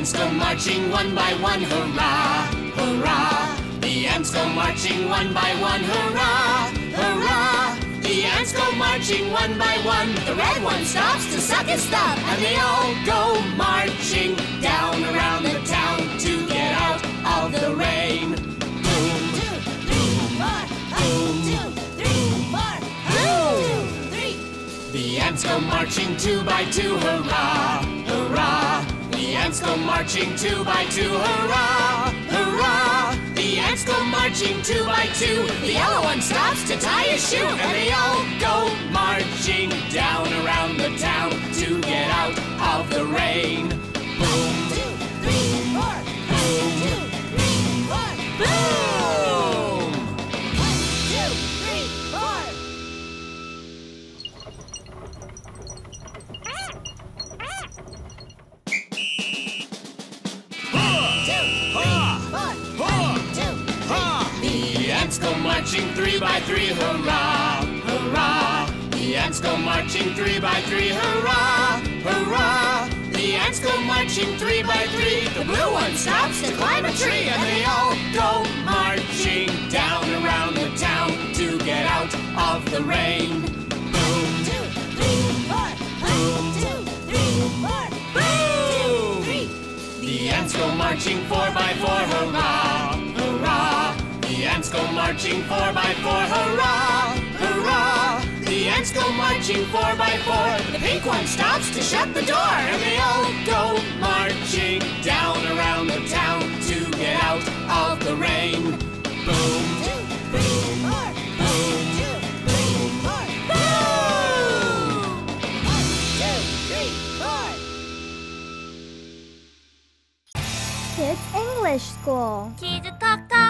ants go marching one by one, hurrah, hurrah. The ants go marching one by one, hurrah, hurrah. The ants go marching one by one. The red one stops to suck his thumb, and they all go marching down around the town to get out of the rain. Boom, boom, boom, 2, 3. The ants go marching 2 by 2, hurrah, hurrah. The ants go marching 2 by 2, hurrah, hurrah. The ants go marching 2 by 2. The yellow one stops to tie his shoe, and they all go marching down around the town to get out of the rain. Boom, 2, 3, 4. Boom, 2, 3, 4. Boom! 1, 2, 3, 4. The ants go marching 3 by 3, hurrah, hurrah. The ants go marching 3 by 3, hurrah, hurrah. The ants go marching 3 by 3. The blue one stops to climb a tree, and they all go marching down around the town to get out of the rain. Boom, 2, 3, 4. Boom, 2, 3, 4. Boom! 3. The ants go marching 4 by 4, hurrah, hurrah. The ants go marching 4 by 4, hurrah, hurrah. The ants go marching 4 by 4. The pink one stops to shut the door, and they all go marching down around the town to get out of the rain. Boom, 2, 3, 4. Boom, 2, 3, 4. Boom! 1, 2, 3, 4. Kids English School. 키즈톡톡